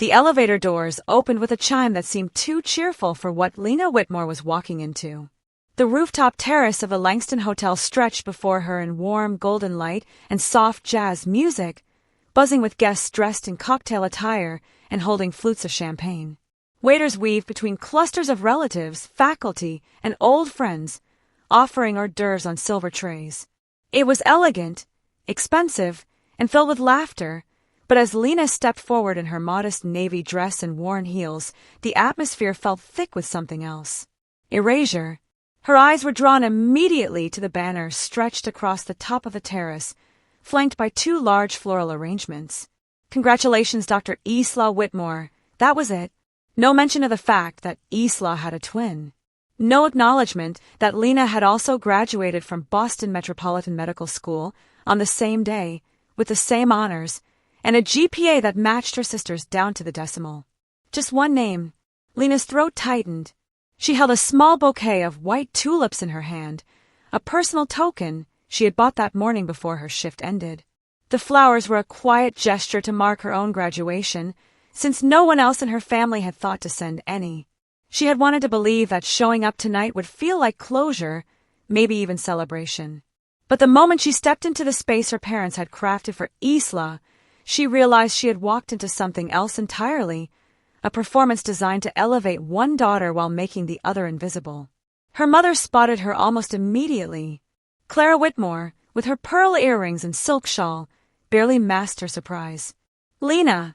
The elevator doors opened with a chime that seemed too cheerful for what Lena Whitmore was walking into. The rooftop terrace of the Langston Hotel stretched before her in warm golden light and soft jazz music, buzzing with guests dressed in cocktail attire and holding flutes of champagne. Waiters weaved between clusters of relatives, faculty, and old friends, offering hors d'oeuvres on silver trays. It was elegant, expensive, and filled with laughter, but as Lena stepped forward in her modest navy dress and worn heels, the atmosphere felt thick with something else. Erasure. Her eyes were drawn immediately to the banner stretched across the top of the terrace, flanked by two large floral arrangements. Congratulations, Dr. Isla Whitmore. That was it. No mention of the fact that Isla had a twin. No acknowledgement that Lena had also graduated from Boston Metropolitan Medical School on the same day, with the same honors, and a GPA that matched her sister's down to the decimal. Just one name. Lena's throat tightened. She held a small bouquet of white tulips in her hand, a personal token she had bought that morning before her shift ended. The flowers were a quiet gesture to mark her own graduation, since no one else in her family had thought to send any. She had wanted to believe that showing up tonight would feel like closure, maybe even celebration. But the moment she stepped into the space her parents had crafted for Isla, she realized she had walked into something else entirely, a performance designed to elevate one daughter while making the other invisible. Her mother spotted her almost immediately. Clara Whitmore, with her pearl earrings and silk shawl, barely masked her surprise. "Lena!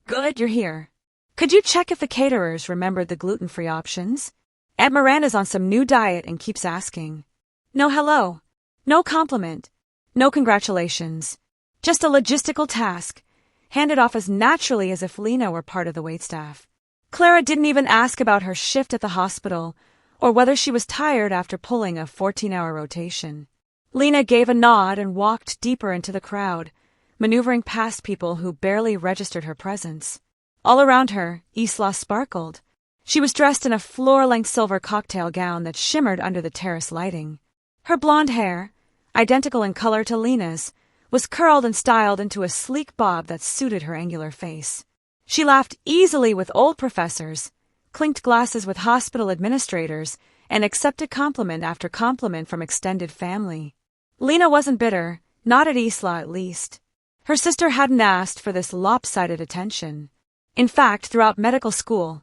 Good, you're here. Could you check if the caterers remembered the gluten-free options? Aunt Miranda's on some new diet and keeps asking." No hello. No compliment. No congratulations. Just a logistical task, handed off as naturally as if Lena were part of the waitstaff. Clara didn't even ask about her shift at the hospital or whether she was tired after pulling a 14-hour rotation. Lena gave a nod and walked deeper into the crowd, maneuvering past people who barely registered her presence. All around her, Isla sparkled. She was dressed in a floor-length silver cocktail gown that shimmered under the terrace lighting. Her blonde hair, identical in color to Lena's, was curled and styled into a sleek bob that suited her angular face. She laughed easily with old professors, clinked glasses with hospital administrators, and accepted compliment after compliment from extended family. Lena wasn't bitter, not at Isla at least. Her sister hadn't asked for this lopsided attention. In fact, throughout medical school,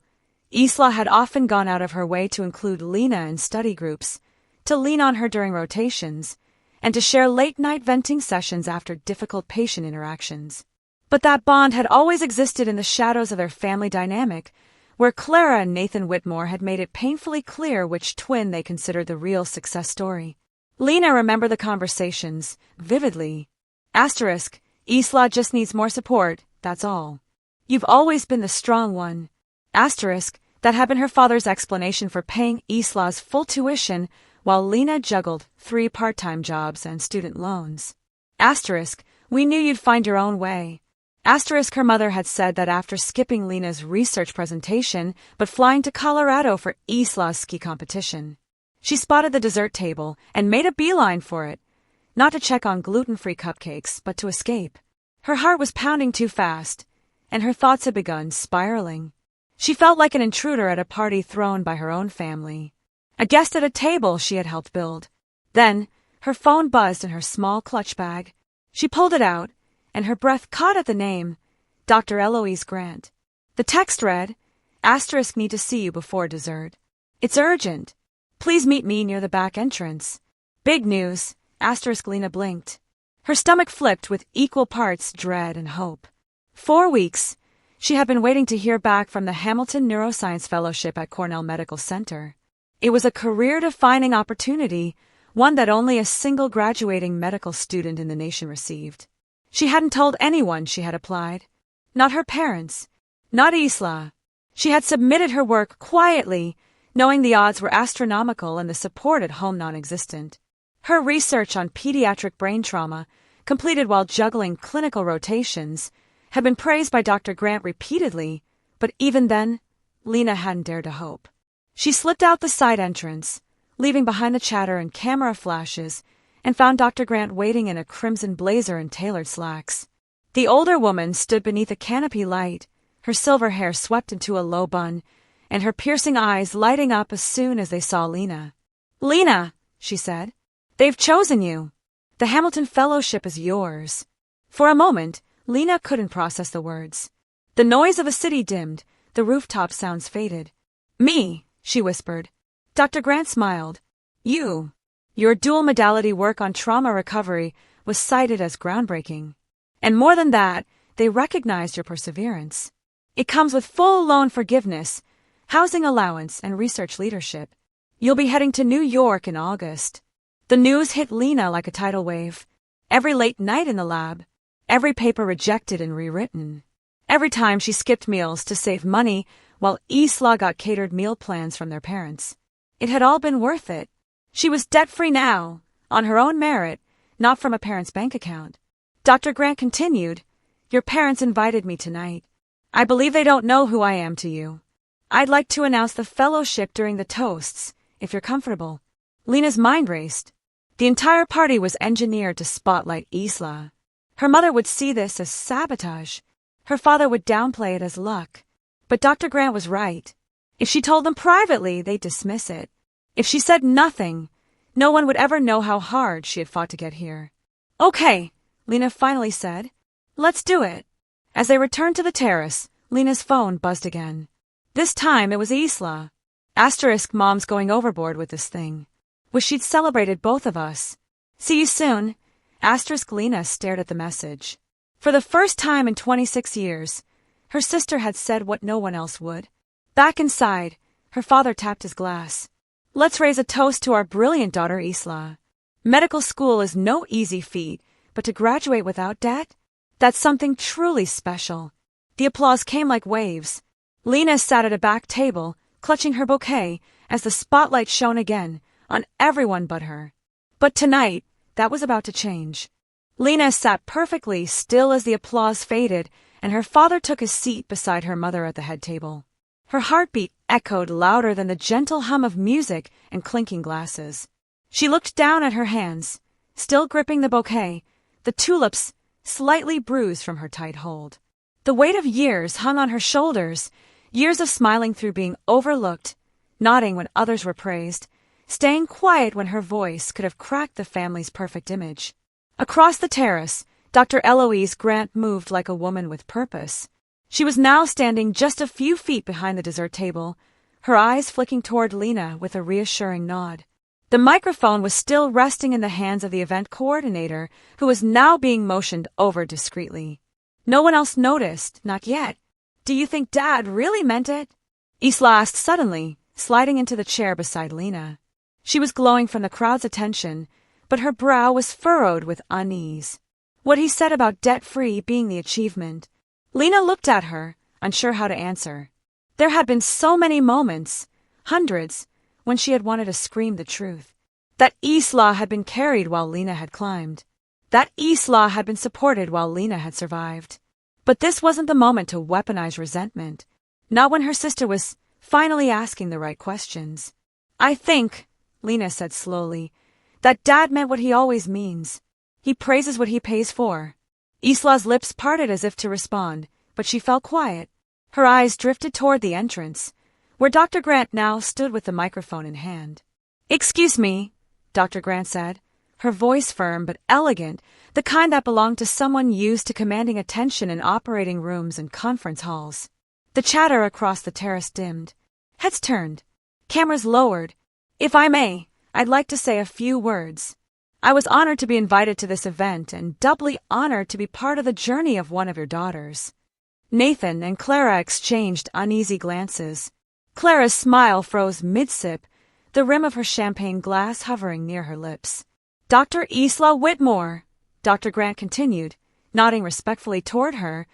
Isla had often gone out of her way to include Lena in study groups, to lean on her during rotations, and to share late-night venting sessions after difficult patient interactions. But that bond had always existed in the shadows of their family dynamic, where Clara and Nathan Whitmore had made it painfully clear which twin they considered the real success story. Lena remembered the conversations, vividly. Asterisk, Isla just needs more support, that's all. You've always been the strong one. Asterisk, that had been her father's explanation for paying Isla's full tuition while Lena juggled 3 part-time jobs and student loans. Asterisk, we knew you'd find your own way. Asterisk, her mother had said that after skipping Lena's research presentation but flying to Colorado for Isla's ski competition. She spotted the dessert table and made a beeline for it, not to check on gluten-free cupcakes, but to escape. Her heart was pounding too fast, and her thoughts had begun spiraling. She felt like an intruder at a party thrown by her own family, a guest at a table she had helped build. Then, her phone buzzed in her small clutch bag. She pulled it out, and her breath caught at the name, Dr. Eloise Grant. The text read, asterisk, need to see you before dessert. It's urgent. Please meet me near the back entrance. Big news, asterisk. Lena blinked. Her stomach flipped with equal parts dread and hope. 4 weeks, she had been waiting to hear back from the Hamilton Neuroscience Fellowship at Cornell Medical Center. It was a career-defining opportunity, one that only a single graduating medical student in the nation received. She hadn't told anyone she had applied. Not her parents. Not Isla. She had submitted her work quietly, knowing the odds were astronomical and the support at home non-existent. Her research on pediatric brain trauma, completed while juggling clinical rotations, had been praised by Dr. Grant repeatedly, but even then, Lena hadn't dared to hope. She slipped out the side entrance, leaving behind the chatter and camera flashes, and found Dr. Grant waiting in a crimson blazer and tailored slacks. The older woman stood beneath a canopy light, her silver hair swept into a low bun, and her piercing eyes lighting up as soon as they saw Lena. "Lena," she said, "they've chosen you. The Hamilton Fellowship is yours." For a moment, Lena couldn't process the words. The noise of a city dimmed, the rooftop sounds faded. "Me," she whispered. Dr. Grant smiled. Your dual-modality work on trauma recovery was cited as groundbreaking. And more than that, they recognized your perseverance. It comes with full loan forgiveness, housing allowance, and research leadership. You'll be heading to New York in August. The news hit Lena like a tidal wave. Every late night in the lab, every paper rejected and rewritten. Every time she skipped meals to save money while Isla got catered meal plans from their parents. It had all been worth it. She was debt-free now, on her own merit, not from a parent's bank account. Dr. Grant continued, "Your parents invited me tonight. I believe they don't know who I am to you. I'd like to announce the fellowship during the toasts, if you're comfortable." Lena's mind raced. The entire party was engineered to spotlight Isla. Her mother would see this as sabotage. Her father would downplay it as luck. But Dr. Grant was right. If she told them privately, they'd dismiss it. If she said nothing, no one would ever know how hard she had fought to get here. "Okay," Lena finally said. "Let's do it." As they returned to the terrace, Lena's phone buzzed again. This time it was Isla. Asterisk mom's going overboard with this thing. Wish she'd celebrated both of us. See you soon. Asterisk Lena stared at the message. For the first time in 26 years, her sister had said what no one else would. Back inside, her father tapped his glass. "Let's raise a toast to our brilliant daughter Isla. Medical school is no easy feat, but to graduate without debt? That's something truly special." The applause came like waves. Lena sat at a back table, clutching her bouquet, as the spotlight shone again, on everyone but her. But tonight, that was about to change. Lena sat perfectly still as the applause faded, and her father took his seat beside her mother at the head table. Her heartbeat echoed louder than the gentle hum of music and clinking glasses. She looked down at her hands, still gripping the bouquet, the tulips slightly bruised from her tight hold. The weight of years hung on her shoulders, years of smiling through being overlooked, nodding when others were praised, staying quiet when her voice could have cracked the family's perfect image. Across the terrace, Dr. Eloise Grant moved like a woman with purpose. She was now standing just a few feet behind the dessert table, her eyes flicking toward Lena with a reassuring nod. The microphone was still resting in the hands of the event coordinator, who was now being motioned over discreetly. No one else noticed, not yet. "Do you think Dad really meant it?" Isla asked suddenly, sliding into the chair beside Lena. She was glowing from the crowd's attention, but her brow was furrowed with unease. What he said about debt-free being the achievement. Lena looked at her, unsure how to answer. There had been so many moments, hundreds, when she had wanted to scream the truth. That Isla had been carried while Lena had climbed. That Isla had been supported while Lena had survived. But this wasn't the moment to weaponize resentment. Not when her sister was finally asking the right questions. "I think," Lena said slowly, "that Dad meant what he always means. He praises what he pays for." Isla's lips parted as if to respond, but she fell quiet. Her eyes drifted toward the entrance, where Dr. Grant now stood with the microphone in hand. "Excuse me," Dr. Grant said, her voice firm but elegant, the kind that belonged to someone used to commanding attention in operating rooms and conference halls. The chatter across the terrace dimmed. Heads turned. Cameras lowered. "If I may, I'd like to say a few words. I was honored to be invited to this event and doubly honored to be part of the journey of one of your daughters." Nathan and Clara exchanged uneasy glances. Clara's smile froze mid-sip, the rim of her champagne glass hovering near her lips. "Dr. Lena Whitmore," Dr. Grant continued, nodding respectfully toward her,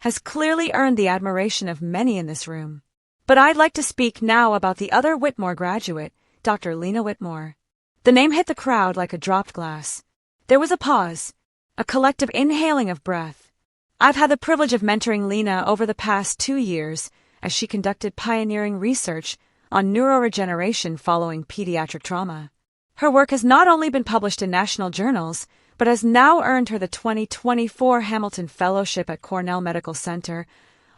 "has clearly earned the admiration of many in this room. But I'd like to speak now about the other Whitmore graduate, Dr. Lena Whitmore." The name hit the crowd like a dropped glass. There was a pause, a collective inhaling of breath. I've had the privilege of mentoring Lena over the past 2 years as she conducted pioneering research on neuroregeneration following pediatric trauma. Her work has not only been published in national journals, but has now earned her the 2024 Hamilton Fellowship at Cornell Medical Center,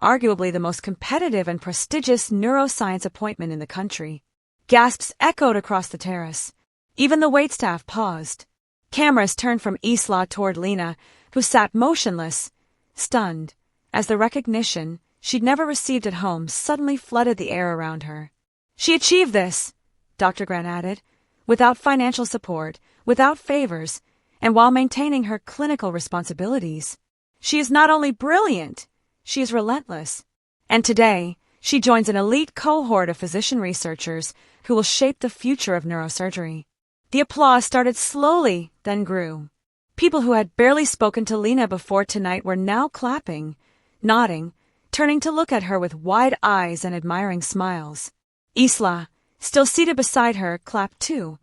arguably the most competitive and prestigious neuroscience appointment in the country. Gasps echoed across the terrace. Even the waitstaff paused. Cameras turned from Isla toward Lena, who sat motionless, stunned, as the recognition she'd never received at home suddenly flooded the air around her. She achieved this, Dr. Grant added, without financial support, without favors, and while maintaining her clinical responsibilities. She is not only brilliant, she is relentless. And today, she joins an elite cohort of physician researchers who will shape the future of neurosurgery. The applause started slowly, then grew. People who had barely spoken to Lena before tonight were now clapping, nodding, turning to look at her with wide eyes and admiring smiles. Isla, still seated beside her, clapped too,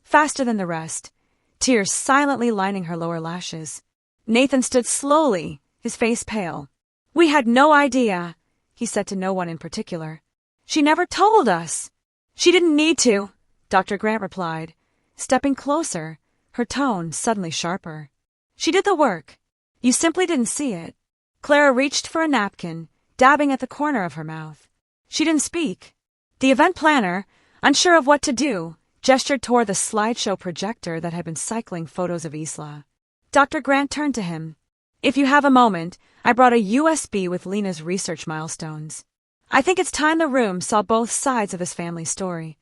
faster than the rest, tears silently lining her lower lashes. Nathan stood slowly, his face pale. "We had no idea," he said to no one in particular. "She never told us." "She didn't need to," Dr. Grant replied, stepping closer, her tone suddenly sharper. "She did the work. You simply didn't see it." Clara reached for a napkin, dabbing at the corner of her mouth. She didn't speak. The event planner, unsure of what to do, gestured toward the slideshow projector that had been cycling photos of Isla. Dr. Grant turned to him. "If you have a moment, I brought a USB with Lena's research milestones. I think it's time the room saw both sides of this family story."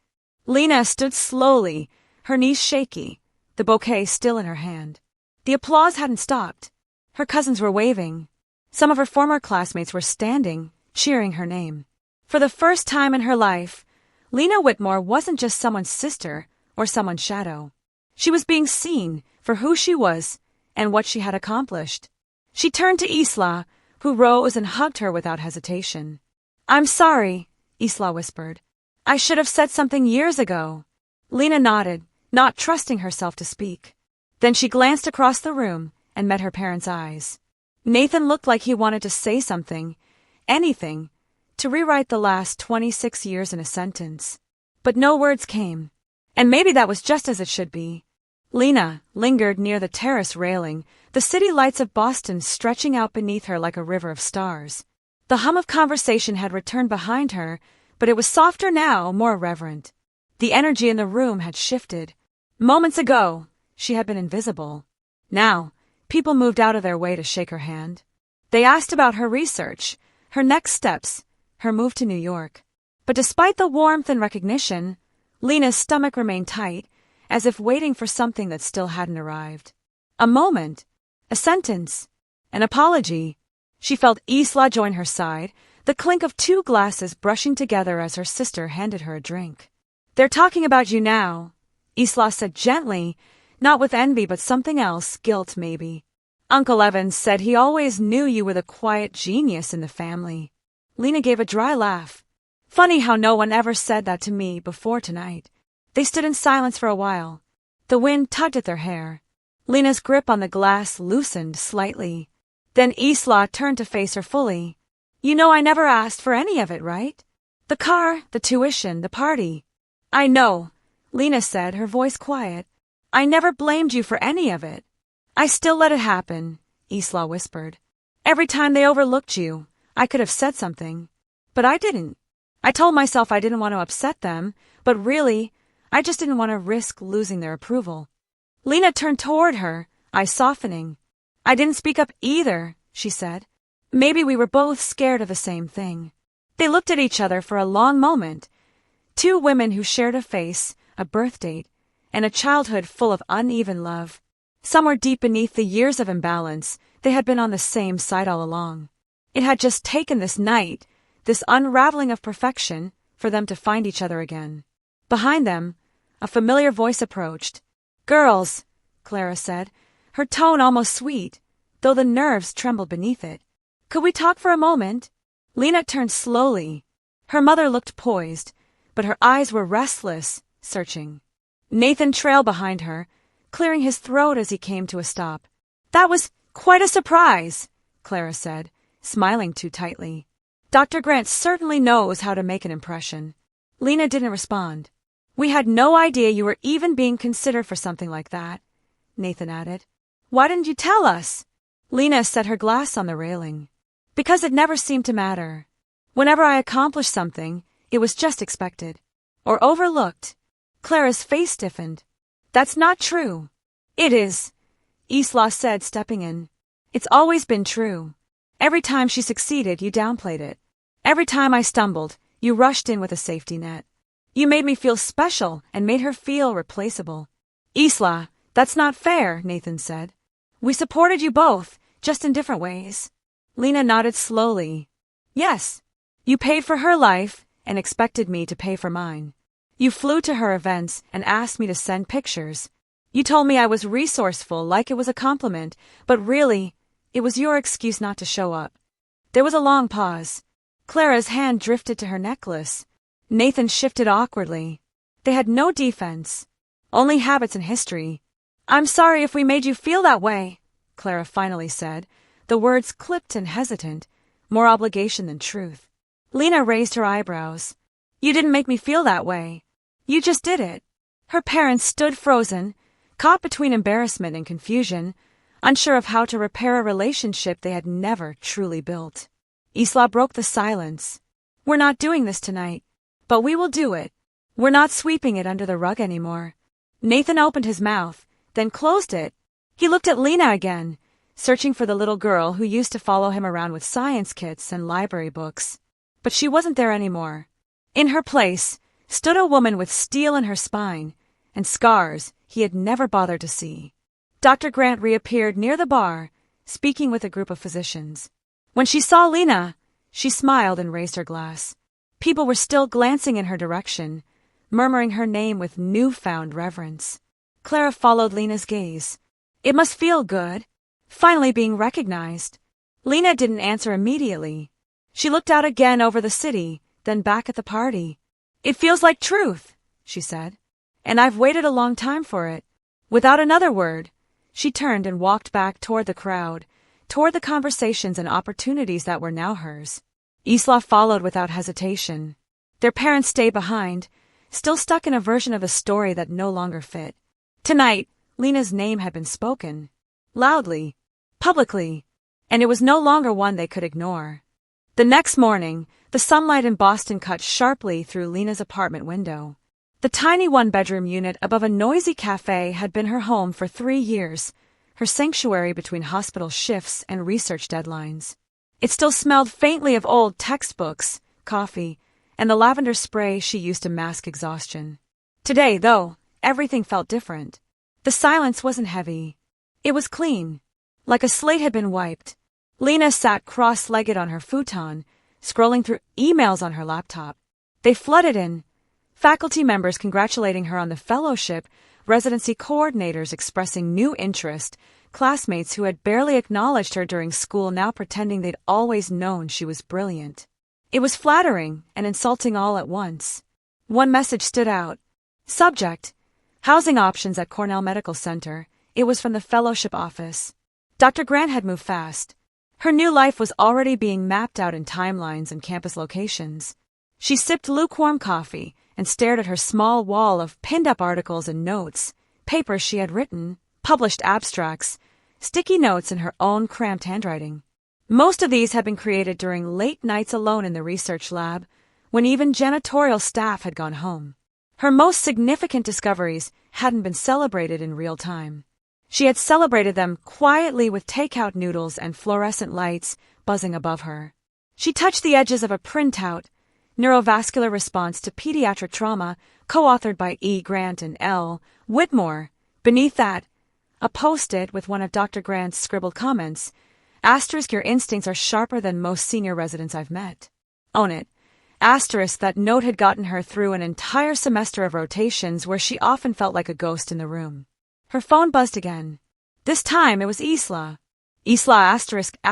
Lena stood slowly, her knees shaky, the bouquet still in her hand. The applause hadn't stopped. Her cousins were waving. Some of her former classmates were standing, cheering her name. For the first time in her life, Lena Whitmore wasn't just someone's sister or someone's shadow. She was being seen for who she was and what she had accomplished. She turned to Isla, who rose and hugged her without hesitation. "I'm sorry," Isla whispered. "I should have said something years ago." Lena nodded, not trusting herself to speak. Then she glanced across the room and met her parents' eyes. Nathan looked like he wanted to say something, anything, to rewrite the last 26 years in a sentence. But no words came. And maybe that was just as it should be. Lena lingered near the terrace railing, the city lights of Boston stretching out beneath her like a river of stars. The hum of conversation had returned behind her, but it was softer now, more reverent. The energy in the room had shifted. Moments ago, she had been invisible. Now, people moved out of their way to shake her hand. They asked about her research, her next steps, her move to New York. But despite the warmth and recognition, Lena's stomach remained tight, as if waiting for something that still hadn't arrived. A moment, a sentence, an apology. She felt Isla join her side, the clink of two glasses brushing together as her sister handed her a drink. "They're talking about you now," Isla said gently, not with envy but something else, guilt maybe. "Uncle Evans said he always knew you were the quiet genius in the family." Lena gave a dry laugh. Funny how no one ever said that to me before tonight. They stood in silence for a while. The wind tugged at their hair. Lena's grip on the glass loosened slightly. Then Isla turned to face her fully. "You know I never asked for any of it, right? The car, the tuition, the party." "I know," Lena said, her voice quiet. "I never blamed you for any of it." "I still let it happen," Isla whispered. "Every time they overlooked you, I could have said something. But I didn't. I told myself I didn't want to upset them, but really, I just didn't want to risk losing their approval." Lena turned toward her, eyes softening. "I didn't speak up either," she said. "Maybe we were both scared of the same thing." They looked at each other for a long moment. Two women who shared a face, a birth date, and a childhood full of uneven love. Somewhere deep beneath the years of imbalance, they had been on the same side all along. It had just taken this night, this unraveling of perfection, for them to find each other again. Behind them, a familiar voice approached. "Girls," Clara said, her tone almost sweet, though the nerves trembled beneath it. "Could we talk for a moment?" Lena turned slowly. Her mother looked poised, but her eyes were restless, searching. Nathan trailed behind her, clearing his throat as he came to a stop. "That was quite a surprise," Clara said, smiling too tightly. "Dr. Grant certainly knows how to make an impression." Lena didn't respond. "We had no idea you were even being considered for something like that," Nathan added. "Why didn't you tell us?" Lena set her glass on the railing. Because it never seemed to matter. Whenever I accomplished something, it was just expected. Or overlooked. Clara's face stiffened. That's not true. It is, Isla said, stepping in. It's always been true. Every time she succeeded, you downplayed it. Every time I stumbled, you rushed in with a safety net. You made me feel special and made her feel replaceable. Isla, that's not fair, Nathan said. We supported you both, just in different ways. Lena nodded slowly. Yes. You paid for her life and expected me to pay for mine. You flew to her events and asked me to send pictures. You told me I was resourceful like it was a compliment, but really, it was your excuse not to show up. There was a long pause. Clara's hand drifted to her necklace. Nathan shifted awkwardly. They had no defense. Only habits and history. I'm sorry if we made you feel that way, Clara finally said, the words clipped and hesitant, more obligation than truth. Lena raised her eyebrows. You didn't make me feel that way. You just did it. Her parents stood frozen, caught between embarrassment and confusion, unsure of how to repair a relationship they had never truly built. Isla broke the silence. We're not doing this tonight, but we will do it. We're not sweeping it under the rug anymore. Nathan opened his mouth, then closed it. He looked at Lena again, searching for the little girl who used to follow him around with science kits and library books. But she wasn't there anymore. In her place stood a woman with steel in her spine and scars he had never bothered to see. Dr. Grant reappeared near the bar, speaking with a group of physicians. When she saw Lena, she smiled and raised her glass. People were still glancing in her direction, murmuring her name with newfound reverence. Clara followed Lena's gaze. It must feel good, finally being recognized. Lena didn't answer immediately. She looked out again over the city, then back at the party. It feels like truth, she said, and I've waited a long time for it. Without another word, she turned and walked back toward the crowd, toward the conversations and opportunities that were now hers. Isla followed without hesitation. Their parents stayed behind, still stuck in a version of the story that no longer fit. Tonight, Lena's name had been spoken. Loudly. Publicly. And it was no longer one they could ignore. The next morning, the sunlight in Boston cut sharply through Lena's apartment window. The tiny one-bedroom unit above a noisy cafe had been her home for 3 years, her sanctuary between hospital shifts and research deadlines. It still smelled faintly of old textbooks, coffee, and the lavender spray she used to mask exhaustion. Today, though, everything felt different. The silence wasn't heavy. It was clean, like a slate had been wiped. Lena sat cross-legged on her futon, scrolling through emails on her laptop. They flooded in. Faculty members congratulating her on the fellowship, residency coordinators expressing new interest, classmates who had barely acknowledged her during school now pretending they'd always known she was brilliant. It was flattering and insulting all at once. One message stood out. Subject: housing options at Cornell Medical Center. It was from the fellowship office. Dr. Grant had moved fast. Her new life was already being mapped out in timelines and campus locations. She sipped lukewarm coffee and stared at her small wall of pinned-up articles and notes, papers she had written, published abstracts, sticky notes in her own cramped handwriting. Most of these had been created during late nights alone in the research lab, when even janitorial staff had gone home. Her most significant discoveries hadn't been celebrated in real time. She had celebrated them quietly with takeout noodles and fluorescent lights buzzing above her. She touched the edges of a printout, Neurovascular Response to Pediatric Trauma, co-authored by E. Grant and L. Whitmore. Beneath that, a post-it with one of Dr. Grant's scribbled comments, *, your instincts are sharper than most senior residents I've met. Own it. *, that note had gotten her through an entire semester of rotations where she often felt like a ghost in the room. Her phone buzzed again. This time it was Isla. Isla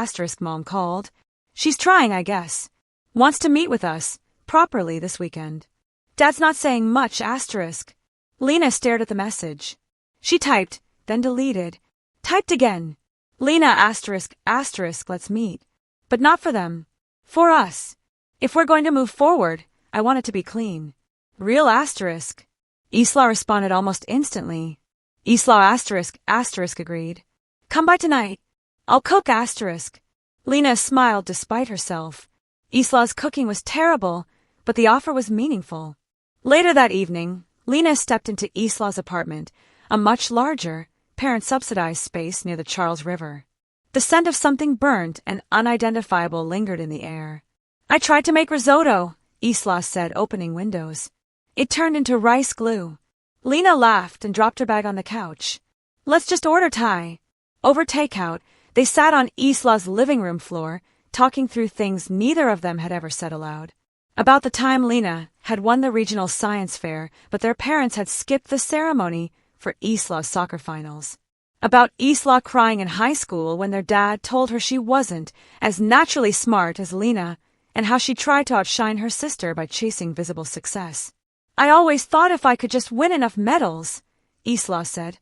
*, Mom called. She's trying, I guess. Wants to meet with us, properly, this weekend. Dad's not saying much, *. Lena stared at the message. She typed, then deleted. Typed again. Lena *, let's meet. But not for them. For us. If we're going to move forward, I want it to be clean. Real *. Isla responded almost instantly. Isla *, agreed. Come by tonight. I'll cook *. Lena smiled despite herself. Isla's cooking was terrible, but the offer was meaningful. Later that evening, Lena stepped into Isla's apartment, a much larger, parent-subsidized space near the Charles River. The scent of something burnt and unidentifiable lingered in the air. "I tried to make risotto," Isla said, opening windows. "It turned into rice glue." Lena laughed and dropped her bag on the couch. "Let's just order Thai." Over takeout, they sat on Isla's living room floor, talking through things neither of them had ever said aloud. About the time Lena had won the regional science fair, but their parents had skipped the ceremony for Isla's soccer finals. About Isla crying in high school when their dad told her she wasn't as naturally smart as Lena, and how she tried to outshine her sister by chasing visible success. "I always thought if I could just win enough medals," Isla said,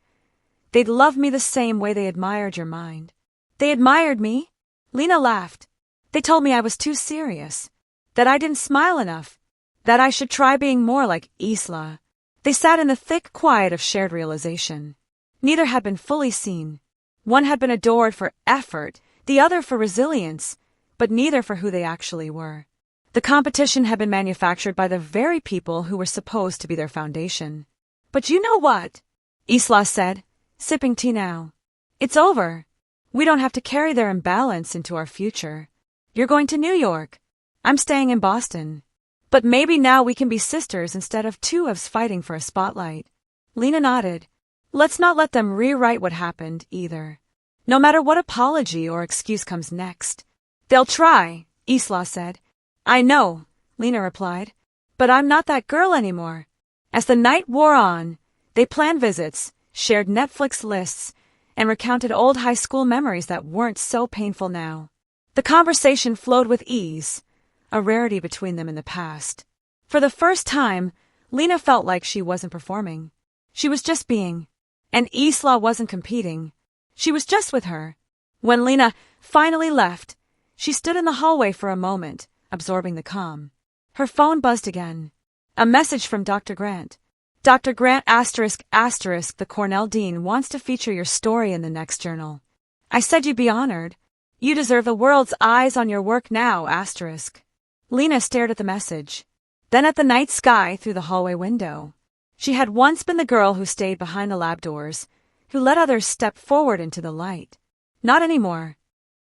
"they'd love me the same way they admired your mind." "They admired me?" Lena laughed. "They told me I was too serious, that I didn't smile enough, that I should try being more like Isla." They sat in the thick quiet of shared realization. Neither had been fully seen. One had been adored for effort, the other for resilience, but neither for who they actually were. The competition had been manufactured by the very people who were supposed to be their foundation. "But you know what?" Isla said, sipping tea now. "It's over. We don't have to carry their imbalance into our future. You're going to New York. I'm staying in Boston. But maybe now we can be sisters instead of two of us fighting for a spotlight." Lena nodded. "Let's not let them rewrite what happened, either. No matter what apology or excuse comes next." "They'll try," Isla said. "I know," Lena replied. "But I'm not that girl anymore." As the night wore on, they planned visits, shared Netflix lists, and recounted old high school memories that weren't so painful now. The conversation flowed with ease, a rarity between them in the past. For the first time, Lena felt like she wasn't performing. She was just being. And Isla wasn't competing. She was just with her. When Lena finally left, she stood in the hallway for a moment, absorbing the calm. Her phone buzzed again. A message from Dr. Grant. "Dr. Grant ***, the Cornell Dean wants to feature your story in the next journal. I said you'd be honored. You deserve the world's eyes on your work now ***." Lena stared at the message, then at the night sky through the hallway window. She had once been the girl who stayed behind the lab doors, who let others step forward into the light. Not anymore.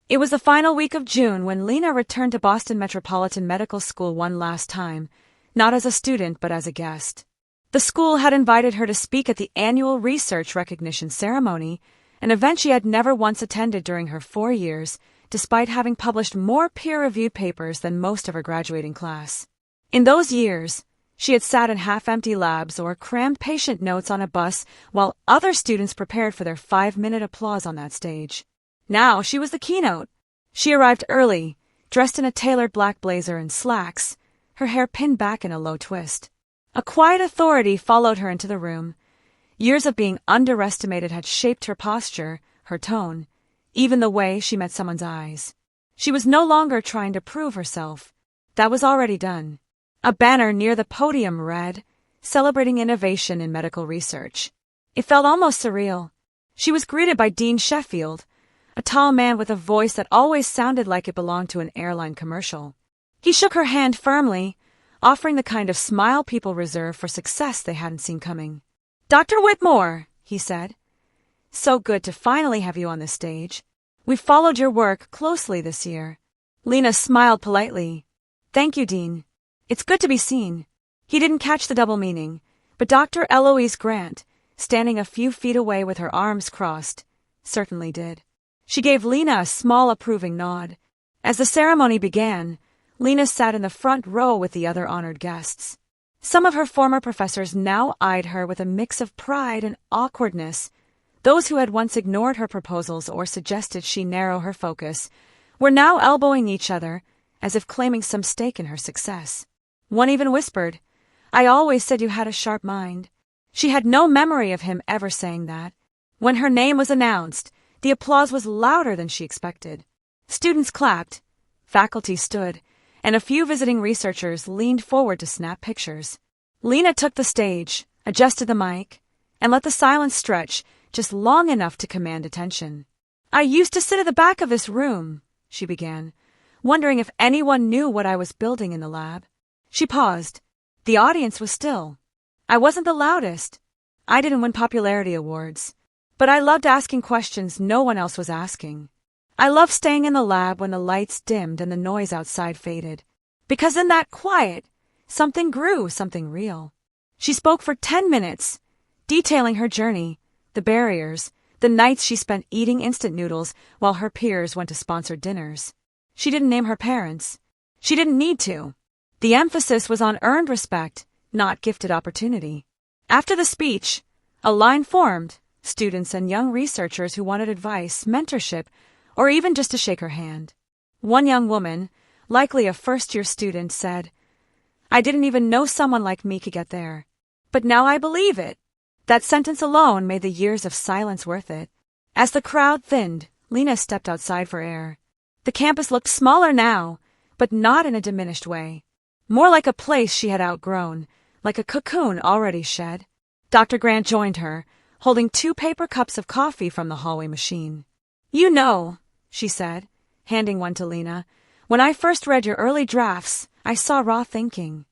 It was the final week of June when Lena returned to Boston Metropolitan Medical School one last time, not as a student but as a guest. The school had invited her to speak at the annual research recognition ceremony, an event she had never once attended during her 4 years, despite having published more peer-reviewed papers than most of her graduating class. In those years, she had sat in half-empty labs or crammed patient notes on a bus while other students prepared for their 5-minute applause on that stage. Now she was the keynote. She arrived early, dressed in a tailored black blazer and slacks, her hair pinned back in a low twist. A quiet authority followed her into the room. Years of being underestimated had shaped her posture, her tone, even the way she met someone's eyes. She was no longer trying to prove herself. That was already done. A banner near the podium read, "Celebrating Innovation in Medical Research." It felt almost surreal. She was greeted by Dean Sheffield, a tall man with a voice that always sounded like it belonged to an airline commercial. He shook her hand firmly, offering the kind of smile people reserve for success they hadn't seen coming. "Dr. Whitmore," he said. "So good to finally have you on the stage. We've followed your work closely this year." Lena smiled politely. "Thank you, Dean. It's good to be seen." He didn't catch the double meaning, but Dr. Eloise Grant, standing a few feet away with her arms crossed, certainly did. She gave Lena a small approving nod. As the ceremony began, Lena sat in the front row with the other honored guests. Some of her former professors now eyed her with a mix of pride and awkwardness. Those who had once ignored her proposals or suggested she narrow her focus were now elbowing each other as if claiming some stake in her success. One even whispered, "I always said you had a sharp mind." She had no memory of him ever saying that. When her name was announced, the applause was louder than she expected. Students clapped, faculty stood, and a few visiting researchers leaned forward to snap pictures. Lena took the stage, adjusted the mic, and let the silence stretch just long enough to command attention. "I used to sit at the back of this room," she began, wondering if anyone knew what I was building in the lab. She paused. The audience was still. I wasn't the loudest. I didn't win popularity awards. But I loved asking questions no one else was asking. I loved staying in the lab when the lights dimmed and the noise outside faded. Because in that quiet, something grew, something real. She spoke for 10 minutes, detailing her journey, the barriers, the nights she spent eating instant noodles while her peers went to sponsored dinners. She didn't name her parents. She didn't need to. The emphasis was on earned respect, not gifted opportunity. After the speech, a line formed, students and young researchers who wanted advice, mentorship, or even just to shake her hand. One young woman, likely a first-year student, said, "I didn't even know someone like me could get there. But now I believe it." That sentence alone made the years of silence worth it. As the crowd thinned, Lena stepped outside for air. The campus looked smaller now, but not in a diminished way. More like a place she had outgrown, like a cocoon already shed. Dr. Grant joined her, holding 2 paper cups of coffee from the hallway machine. "You know," she said, handing one to Lena, "when I first read your early drafts, I saw raw thinking.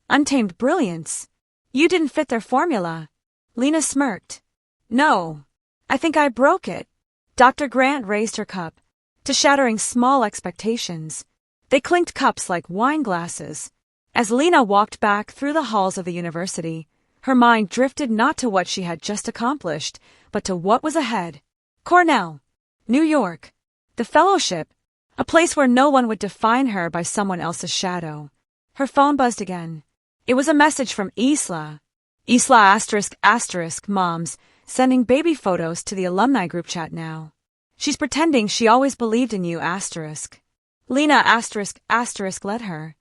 Untamed brilliance. You didn't fit their formula." Lena smirked. "No, I think I broke it." Dr. Grant raised her cup, to shattering small expectations. They clinked cups like wine glasses. As Lena walked back through the halls of the university, her mind drifted not to what she had just accomplished, but to what was ahead. Cornell, New York, the fellowship, a place where no one would define her by someone else's shadow. Her phone buzzed again. It was a message from Isla. Isla ***, moms, sending baby photos to the alumni group chat now. "She's pretending she always believed in you ***. Lena ***, led her.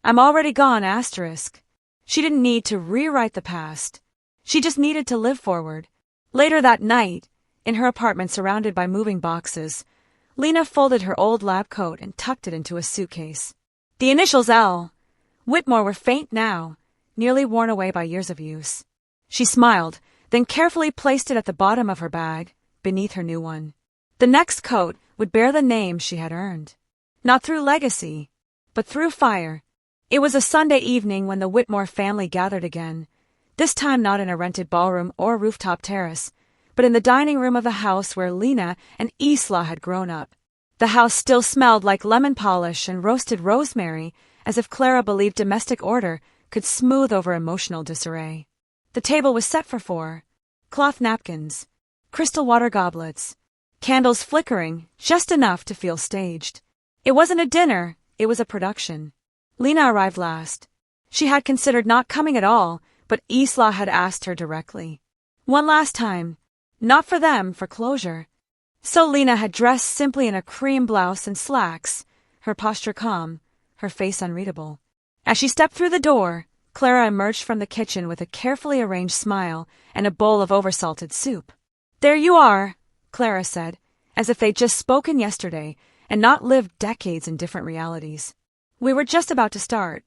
"I'm already gone ***. She didn't need to rewrite the past. She just needed to live forward. Later that night, in her apartment surrounded by moving boxes, Lena folded her old lab coat and tucked it into a suitcase. The initials L. Whitmore were faint now, nearly worn away by years of use. She smiled, then carefully placed it at the bottom of her bag, beneath her new one. The next coat would bear the name she had earned. Not through legacy, but through fire. It was a Sunday evening when the Whitmore family gathered again, this time not in a rented ballroom or rooftop terrace, but in the dining room of the house where Lena and Isla had grown up. The house still smelled like lemon polish and roasted rosemary, as if Clara believed domestic order could smooth over emotional disarray. The table was set for 4. Cloth napkins, crystal water goblets, candles flickering, just enough to feel staged. It wasn't a dinner, it was a production. Lena arrived last. She had considered not coming at all, but Isla had asked her directly. One last time. Not for them, for closure. So Lena had dressed simply in a cream blouse and slacks, her posture calm, her face unreadable. As she stepped through the door, Clara emerged from the kitchen with a carefully arranged smile and a bowl of oversalted soup. "There you are," Clara said, as if they'd just spoken yesterday and not lived decades in different realities. "We were just about to start."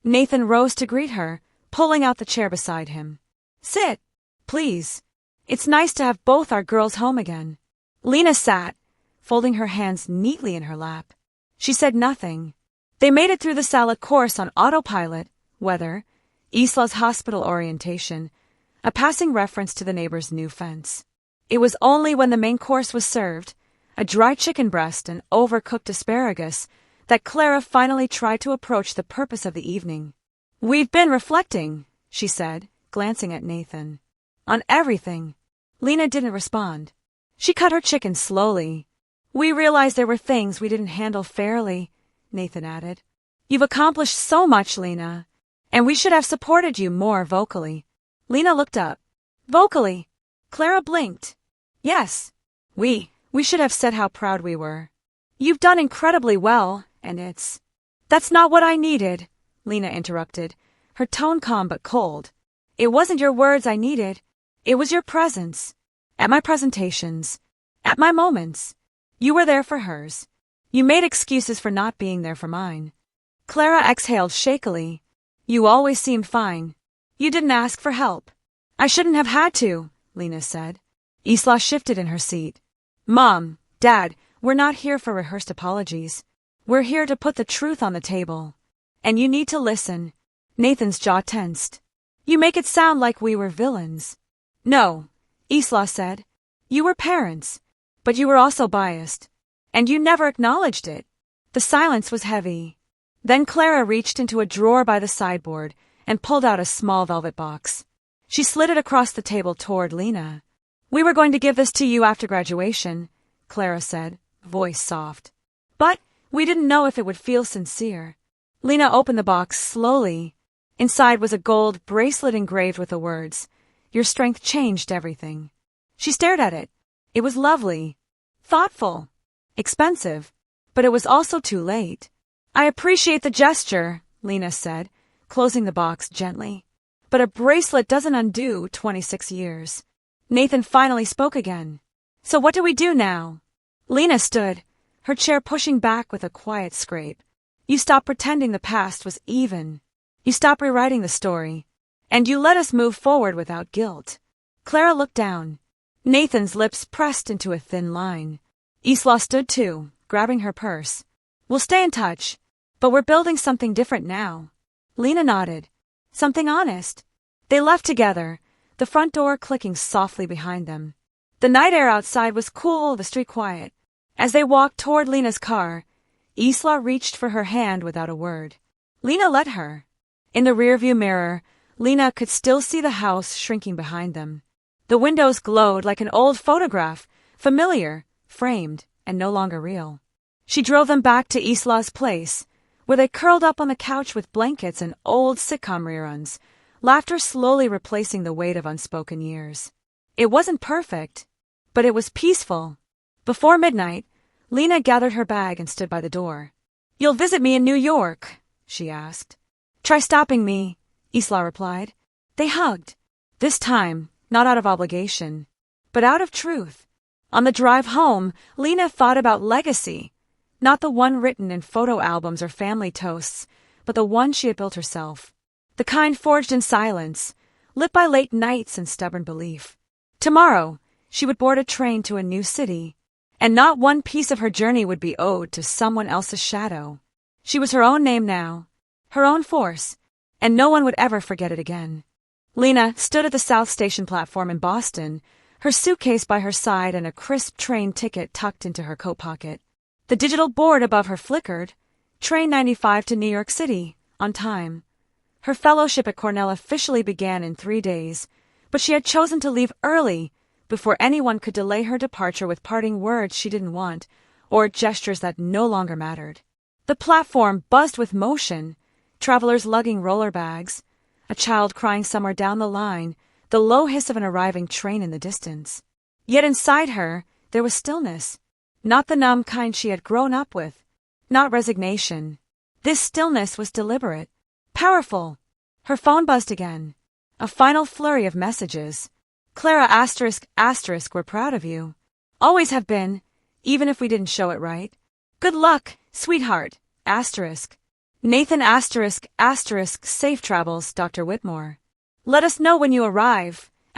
Nathan rose to greet her, pulling out the chair beside him. "Sit, please. It's nice to have both our girls home again." Lena sat, folding her hands neatly in her lap. She said nothing. They made it through the salad course on autopilot, weather, Isla's hospital orientation, a passing reference to the neighbor's new fence. It was only when the main course was served, a dry chicken breast and overcooked asparagus, that Clara finally tried to approach the purpose of the evening. "We've been reflecting," she said, glancing at Nathan. "On everything." Lena didn't respond. She cut her chicken slowly. "We realized there were things we didn't handle fairly," Nathan added. "You've accomplished so much, Lena, and we should have supported you more vocally." Lena looked up. "Vocally?" Clara blinked. "Yes. We should have said how proud we were. You've done incredibly well, and it's—" "That's not what I needed," Lena interrupted, her tone calm but cold. "It wasn't your words I needed. It was your presence. At my presentations. At my moments. You were there for hers. You made excuses for not being there for mine." Clara exhaled shakily. "You always seemed fine. You didn't ask for help." "I shouldn't have had to," Lena said. Isla shifted in her seat. "Mom, Dad, we're not here for rehearsed apologies. We're here to put the truth on the table. And you need to listen. Nathan's jaw tensed. You make it sound like we were villains. No, Isla said. You were parents, but you were also biased. And you never acknowledged it. The silence was heavy. Then Clara reached into a drawer by the sideboard and pulled out a small velvet box. She slid it across the table toward Lena. We were going to give this to you after graduation, Clara said, voice soft. But we didn't know if it would feel sincere. Lena opened the box slowly. Inside was a gold bracelet engraved with the words, Your strength changed everything. She stared at it. It was lovely, thoughtful, expensive, but it was also too late. I appreciate the gesture, Lena said, closing the box gently. But a bracelet doesn't undo 26 years. Nathan finally spoke again. So what do we do now? Lena stood, her chair pushing back with a quiet scrape. You stop pretending the past was even. You stop rewriting the story. And you let us move forward without guilt. Clara looked down. Nathan's lips pressed into a thin line. Isla stood too, grabbing her purse. We'll stay in touch, but we're building something different now. Lena nodded. Something honest. They left together, the front door clicking softly behind them. The night air outside was cool, the street quiet. As they walked toward Lena's car, Isla reached for her hand without a word. Lena let her. In the rearview mirror, Lena could still see the house shrinking behind them. The windows glowed like an old photograph, familiar, framed, and no longer real. She drove them back to Isla's place, where they curled up on the couch with blankets and old sitcom reruns, laughter slowly replacing the weight of unspoken years. It wasn't perfect, but it was peaceful. Before midnight, Lena gathered her bag and stood by the door. You'll visit me in New York, she asked. Try stopping me, Isla replied. They hugged. This time, not out of obligation, but out of truth. On the drive home, Lena thought about legacy, not the one written in photo albums or family toasts, but the one she had built herself. The kind forged in silence, lit by late nights and stubborn belief. Tomorrow, she would board a train to a new city, and not one piece of her journey would be owed to someone else's shadow. She was her own name now, her own force, and no one would ever forget it again. Lena stood at the South Station platform in Boston, her suitcase by her side and a crisp train ticket tucked into her coat pocket. The digital board above her flickered. Train 95 to New York City, on time. Her fellowship at Cornell officially began in 3 days, but she had chosen to leave early, before anyone could delay her departure with parting words she didn't want, or gestures that no longer mattered. The platform buzzed with motion, travelers lugging roller bags, a child crying somewhere down the line, the low hiss of an arriving train in the distance. Yet inside her, there was stillness, not the numb kind she had grown up with, not resignation. This stillness was deliberate, powerful. Her phone buzzed again. A final flurry of messages. Clara ***, we're proud of you. Always have been, even if we didn't show it right. Good luck, sweetheart, ***. Nathan ***, safe travels, Dr. Whitmore. Let us know when you arrive, ***.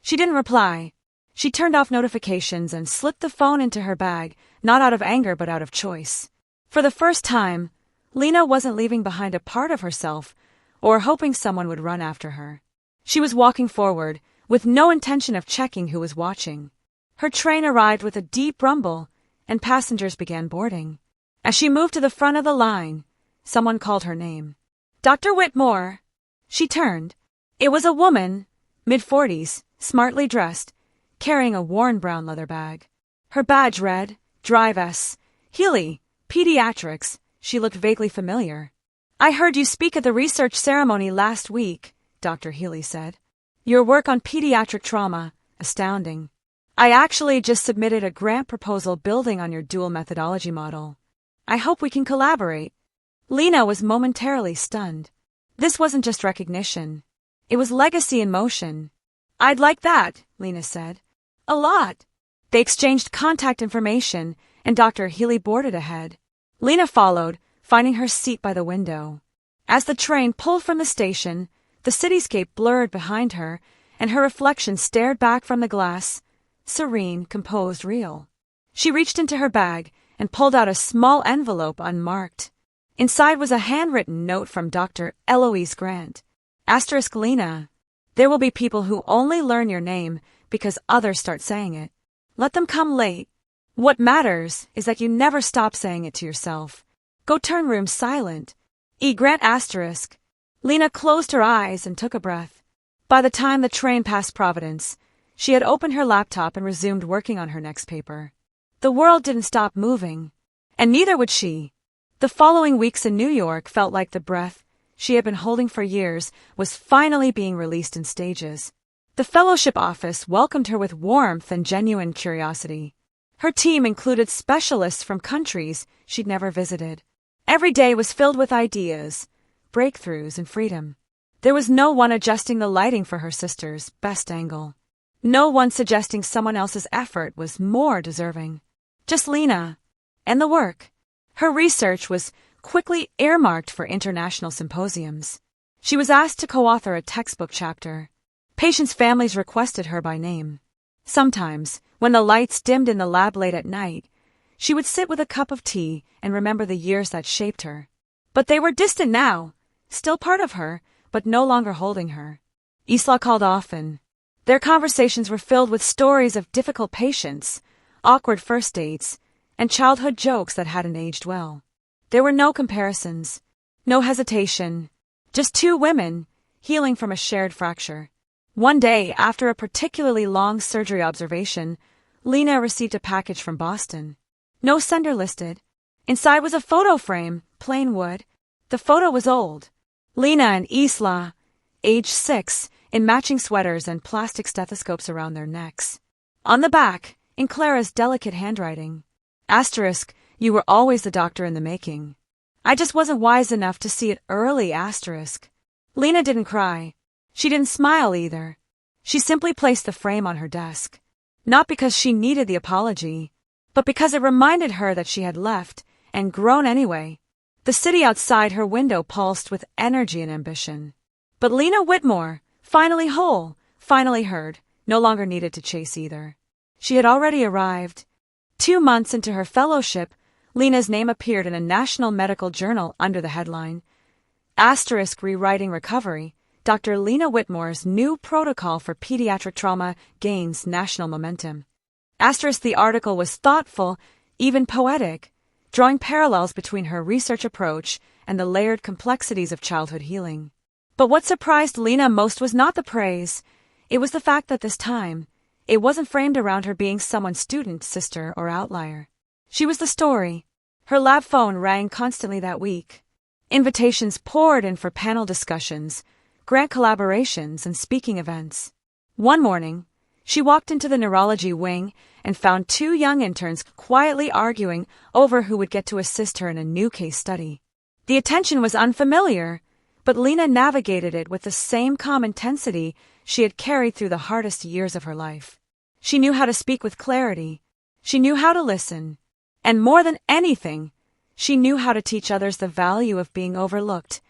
She didn't reply. She turned off notifications and slipped the phone into her bag, not out of anger but out of choice. For the first time, Lena wasn't leaving behind a part of herself or hoping someone would run after her. She was walking forward, with no intention of checking who was watching. Her train arrived with a deep rumble, and passengers began boarding. As she moved to the front of the line, someone called her name. Dr. Whitmore! She turned. It was a woman, mid-40s, smartly dressed, carrying a worn brown leather bag. Her badge read, Drive S. Healy, Pediatrics. She looked vaguely familiar. I heard you speak at the research ceremony last week, Dr. Healy said. Your work on pediatric trauma, astounding. I actually just submitted a grant proposal building on your dual methodology model. I hope we can collaborate. Lena was momentarily stunned. This wasn't just recognition. It was legacy in motion. I'd like that, Lena said. A lot. They exchanged contact information, and Dr. Healy boarded ahead. Lena followed, finding her seat by the window. As the train pulled from the station, the cityscape blurred behind her, and her reflection stared back from the glass, serene, composed, real. She reached into her bag and pulled out a small envelope unmarked. Inside was a handwritten note from Dr. Eloise Grant. Asterisk Lena. There will be people who only learn your name because others start saying it. Let them come late. What matters is that you never stop saying it to yourself. Go turn room silent. E. Grant asterisk. Lena closed her eyes and took a breath. By the time the train passed Providence, she had opened her laptop and resumed working on her next paper. The world didn't stop moving, and neither would she. The following weeks in New York felt like the breath she had been holding for years was finally being released in stages. The fellowship office welcomed her with warmth and genuine curiosity. Her team included specialists from countries she'd never visited. Every day was filled with ideas, breakthroughs, and freedom. There was no one adjusting the lighting for her sister's best angle. No one suggesting someone else's effort was more deserving. Just Lena and the work. Her research was quickly earmarked for international symposiums. She was asked to co-author a textbook chapter. Patients' families requested her by name. Sometimes, when the lights dimmed in the lab late at night, she would sit with a cup of tea and remember the years that shaped her. But they were distant now, still part of her, but no longer holding her. Isla called often. Their conversations were filled with stories of difficult patients, awkward first dates, and childhood jokes that hadn't aged well. There were no comparisons, no hesitation, just two women healing from a shared fracture. One day, after a particularly long surgery observation, Lena received a package from Boston. No sender listed. Inside was a photo frame, plain wood. The photo was old. Lena and Isla, age 6, in matching sweaters and plastic stethoscopes around their necks. On the back, in Clara's delicate handwriting, asterisk, you were always the doctor in the making. I just wasn't wise enough to see it early, asterisk. Lena didn't cry. She didn't smile either. She simply placed the frame on her desk. Not because she needed the apology, but because it reminded her that she had left and grown anyway. The city outside her window pulsed with energy and ambition. But Lena Whitmore, finally whole, finally heard, no longer needed to chase either. She had already arrived. 2 months into her fellowship, Lena's name appeared in a national medical journal under the headline, asterisk Rewriting Recovery, Dr. Lena Whitmore's new protocol for pediatric trauma gains national momentum. Asterisk the article was thoughtful, even poetic, drawing parallels between her research approach and the layered complexities of childhood healing. But what surprised Lena most was not the praise. It was the fact that this time, it wasn't framed around her being someone's student, sister, or outlier. She was the story. Her lab phone rang constantly that week. Invitations poured in for panel discussions, grant collaborations, and speaking events. One morning, she walked into the neurology wing and found 2 young interns quietly arguing over who would get to assist her in a new case study. The attention was unfamiliar, but Lena navigated it with the same calm intensity she had carried through the hardest years of her life. She knew how to speak with clarity. She knew how to listen. And more than anything, she knew how to teach others the value of being overlooked,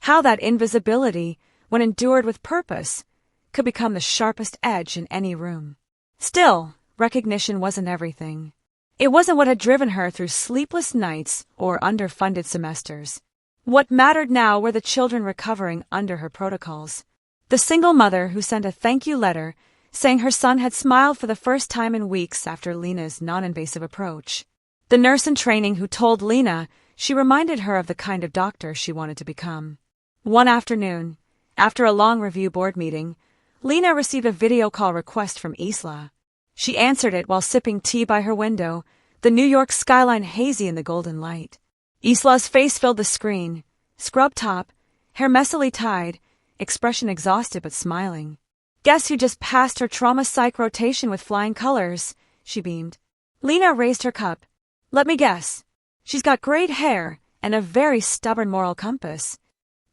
how that invisibility, when endured with purpose, could become the sharpest edge in any room. Still, recognition wasn't everything. It wasn't what had driven her through sleepless nights or underfunded semesters. What mattered now were the children recovering under her protocols. The single mother who sent a thank you letter saying her son had smiled for the first time in weeks after Lena's non-invasive approach. The nurse in training who told Lena she reminded her of the kind of doctor she wanted to become. One afternoon, after a long review board meeting, Lena received a video call request from Isla. She answered it while sipping tea by her window, the New York skyline hazy in the golden light. Isla's face filled the screen, scrub top, hair messily tied, expression exhausted but smiling. Guess who just passed her trauma psych rotation with flying colors? She beamed. Lena raised her cup. Let me guess. She's got great hair and a very stubborn moral compass.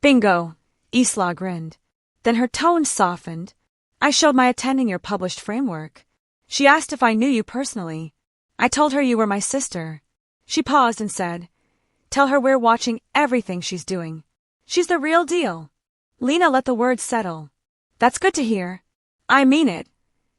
Bingo, Isla grinned. Then her tone softened. I showed my attending your published framework. She asked if I knew you personally. I told her you were my sister. She paused and said, tell her we're watching everything she's doing. She's the real deal. Lena let the words settle. That's good to hear. I mean it,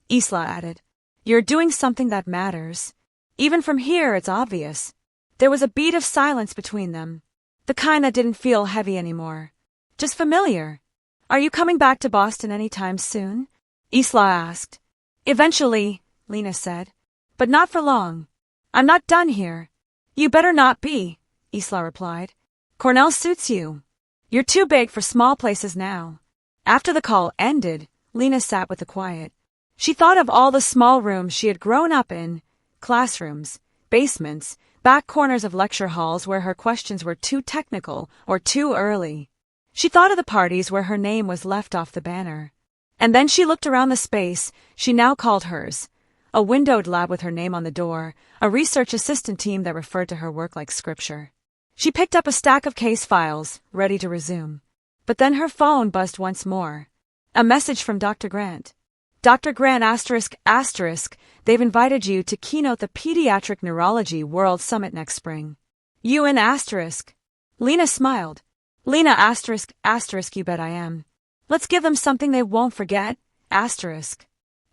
Isla added. You're doing something that matters. Even from here, it's obvious. There was a beat of silence between them. The kind that didn't feel heavy anymore. Just familiar. Are you coming back to Boston anytime soon? Isla asked. Eventually, Lena said. But not for long. I'm not done here. You better not be, Isla replied. Cornell suits you. You're too big for small places now. After the call ended, Lena sat with the quiet. She thought of all the small rooms she had grown up in, classrooms, basements, back corners of lecture halls where her questions were too technical or too early. She thought of the parties where her name was left off the banner. And then she looked around the space she now called hers, a windowed lab with her name on the door, a research assistant team that referred to her work like scripture. She picked up a stack of case files, ready to resume. But then her phone buzzed once more. A message from Dr. Grant. Dr. Grant ***, they've invited you to keynote the Pediatric Neurology World Summit next spring. You in ***. Lena smiled. Lena ***, you bet I am. Let's give them something they won't forget, ***.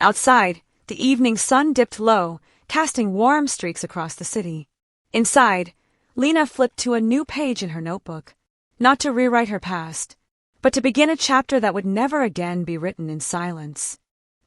Outside, the evening sun dipped low, casting warm streaks across the city. Inside, Lena flipped to a new page in her notebook. Not to rewrite her past, but to begin a chapter that would never again be written in silence.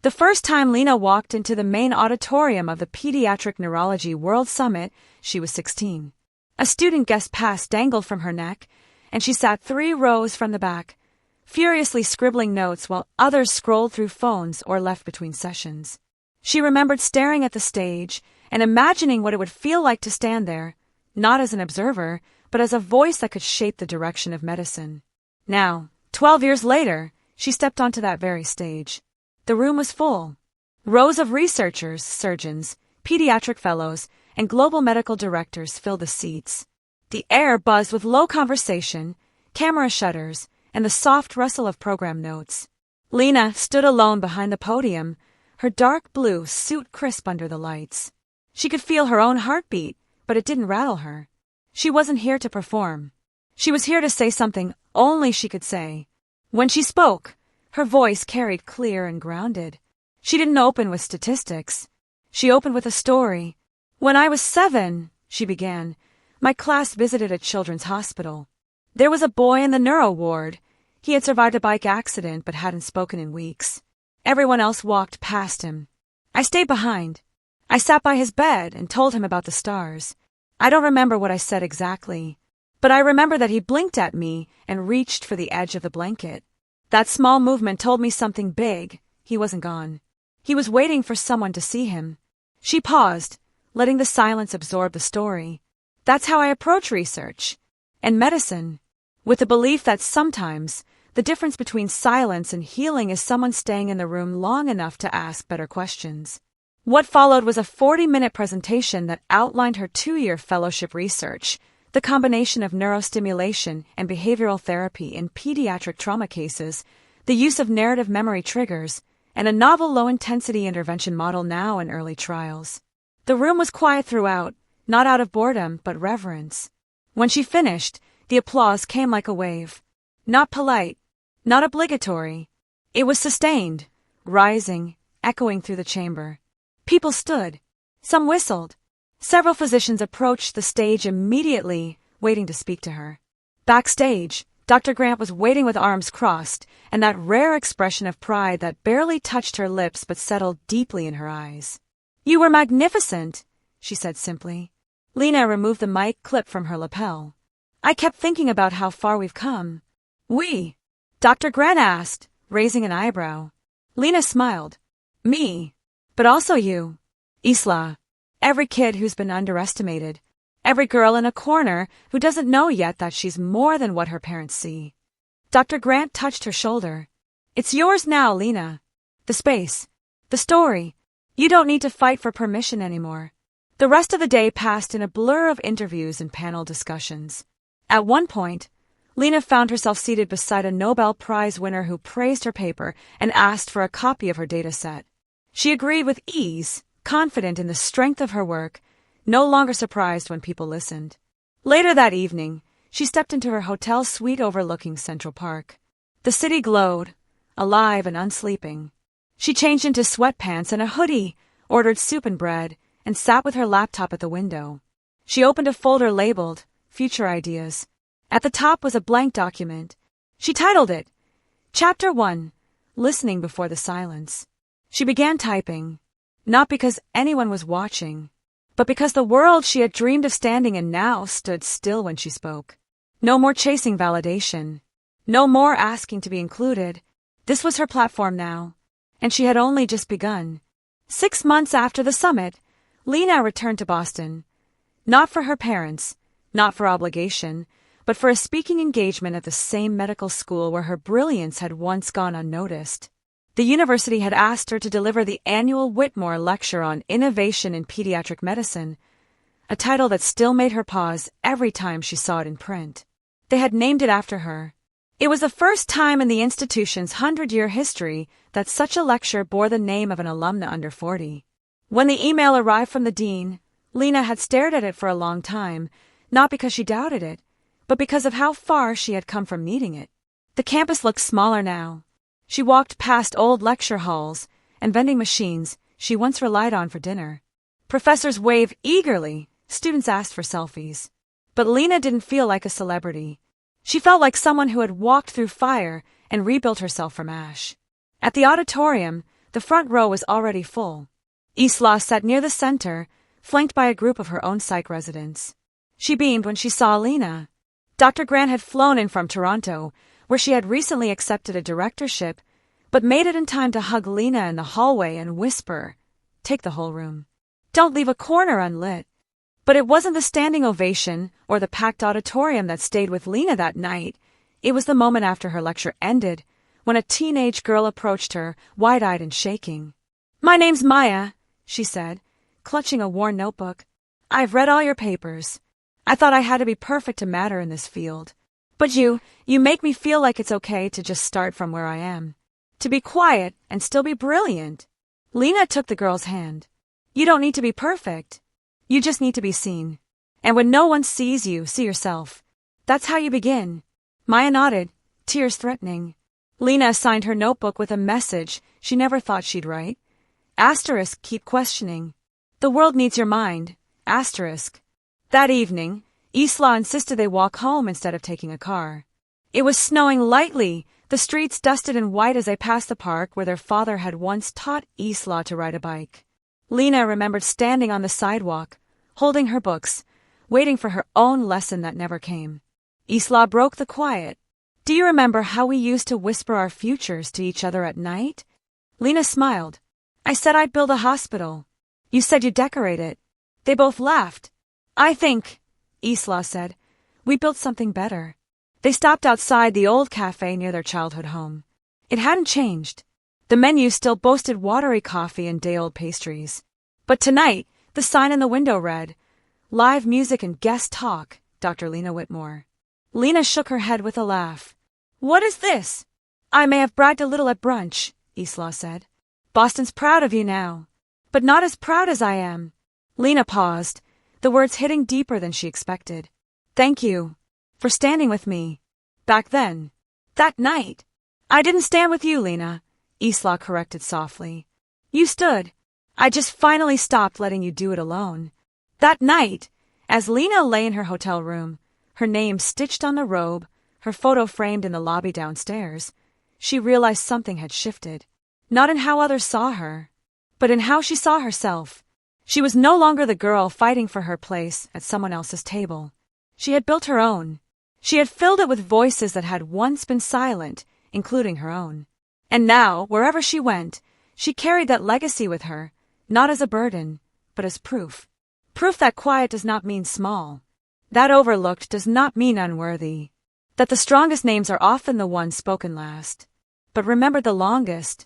The first time Lena walked into the main auditorium of the Pediatric Neurology World Summit, she was 16. A student guest pass dangled from her neck, and she sat 3 rows from the back, furiously scribbling notes while others scrolled through phones or left between sessions. She remembered staring at the stage and imagining what it would feel like to stand there, not as an observer, but as a voice that could shape the direction of medicine. Now, 12 years later, she stepped onto that very stage. The room was full. Rows of researchers, surgeons, pediatric fellows, and global medical directors filled the seats. The air buzzed with low conversation, camera shutters, and the soft rustle of program notes. Lena stood alone behind the podium, her dark blue suit crisp under the lights. She could feel her own heartbeat, but it didn't rattle her. She wasn't here to perform. She was here to say something only she could say. When she spoke, her voice carried clear and grounded. She didn't open with statistics. She opened with a story. When I was 7, she began, my class visited a children's hospital. There was a boy in the neuro ward. He had survived a bike accident but hadn't spoken in weeks. Everyone else walked past him. I stayed behind. I sat by his bed and told him about the stars. I don't remember what I said exactly, but I remember that he blinked at me and reached for the edge of the blanket. That small movement told me something big. He wasn't gone. He was waiting for someone to see him. She paused, letting the silence absorb the story. That's how I approach research and medicine, with the belief that sometimes the difference between silence and healing is someone staying in the room long enough to ask better questions. What followed was a 40-minute presentation that outlined her 2-year fellowship research, the combination of neurostimulation and behavioral therapy in pediatric trauma cases, the use of narrative memory triggers, and a novel low-intensity intervention model now in early trials. The room was quiet throughout, not out of boredom but reverence. When she finished, the applause came like a wave. Not polite, not obligatory. It was sustained, rising, echoing through the chamber. People stood. Some whistled. Several physicians approached the stage immediately, waiting to speak to her. Backstage, Dr. Grant was waiting with arms crossed, and that rare expression of pride that barely touched her lips but settled deeply in her eyes. You were magnificent, she said simply. Lena removed the mic clip from her lapel. I kept thinking about how far we've come. We? Dr. Grant asked, raising an eyebrow. Lena smiled. Me. But also you. Isla. Every kid who's been underestimated. Every girl in a corner who doesn't know yet that she's more than what her parents see. Dr. Grant touched her shoulder. It's yours now, Lena. The space. The story. You don't need to fight for permission anymore. The rest of the day passed in a blur of interviews and panel discussions. At one point, Lena found herself seated beside a Nobel Prize winner who praised her paper and asked for a copy of her data set. She agreed with ease, confident in the strength of her work, no longer surprised when people listened. Later that evening, she stepped into her hotel suite overlooking Central Park. The city glowed, alive and unsleeping. She changed into sweatpants and a hoodie, ordered soup and bread, and sat with her laptop at the window. She opened a folder labeled Future Ideas. At the top was a blank document. She titled it, Chapter 1, Listening Before the Silence. She began typing, not because anyone was watching, but because the world she had dreamed of standing in now stood still when she spoke. No more chasing validation. No more asking to be included. This was her platform now, and she had only just begun. 6 months after the summit, Lena returned to Boston. Not for her parents, not for obligation, but for a speaking engagement at the same medical school where her brilliance had once gone unnoticed. The university had asked her to deliver the annual Whitmore Lecture on Innovation in Pediatric Medicine, a title that still made her pause every time she saw it in print. They had named it after her. It was the first time in the institution's 100-year history that such a lecture bore the name of an alumna under 40. When the email arrived from the dean, Lena had stared at it for a long time, not because she doubted it, but because of how far she had come from needing it. The campus looked smaller now. She walked past old lecture halls and vending machines she once relied on for dinner. Professors waved eagerly, students asked for selfies. But Lena didn't feel like a celebrity. She felt like someone who had walked through fire and rebuilt herself from ash. At the auditorium, the front row was already full. Isla sat near the center, flanked by a group of her own psych residents. She beamed when she saw Lena. Dr. Grant had flown in from Toronto, where she had recently accepted a directorship, but made it in time to hug Lena in the hallway and whisper, "Take the whole room. Don't leave a corner unlit." But it wasn't the standing ovation or the packed auditorium that stayed with Lena that night. It was the moment after her lecture ended, when a teenage girl approached her, wide-eyed and shaking. "My name's Maya," she said, clutching a worn notebook. "I've read all your papers. I thought I had to be perfect to matter in this field. But you make me feel like it's okay to just start from where I am. To be quiet and still be brilliant." Lena took the girl's hand. "You don't need to be perfect. You just need to be seen. And when no one sees you, see yourself. That's how you begin." Maya nodded, tears threatening. Lena assigned her notebook with a message she never thought she'd write. Asterisk, keep questioning. The world needs your mind. Asterisk. That evening, Isla insisted they walk home instead of taking a car. It was snowing lightly, the streets dusted and white as they passed the park where their father had once taught Isla to ride a bike. Lena remembered standing on the sidewalk, holding her books, waiting for her own lesson that never came. Isla broke the quiet. "Do you remember how we used to whisper our futures to each other at night?" Lena smiled. "I said I'd build a hospital. You said you'd decorate it." They both laughed. "I think," Isla said, "we built something better." They stopped outside the old cafe near their childhood home. It hadn't changed. The menu still boasted watery coffee and day-old pastries. But tonight, the sign in the window read, "Live music and guest talk, Dr. Lena Whitmore." Lena shook her head with a laugh. "What is this?" "I may have bragged a little at brunch," Isla said. "Boston's proud of you now. But not as proud as I am." Lena paused, the words hitting deeper than she expected. "Thank you. For standing with me. Back then. That night." "I didn't stand with you, Lena," Isla corrected softly. "You stood. I just finally stopped letting you do it alone." That night, as Lena lay in her hotel room, her name stitched on the robe, her photo framed in the lobby downstairs, she realized something had shifted. Not in how others saw her, but in how she saw herself. She was no longer the girl fighting for her place at someone else's table. She had built her own. She had filled it with voices that had once been silent, including her own. And now, wherever she went, she carried that legacy with her, not as a burden, but as proof. Proof that quiet does not mean small. That overlooked does not mean unworthy. That the strongest names are often the ones spoken last, but remembered the longest.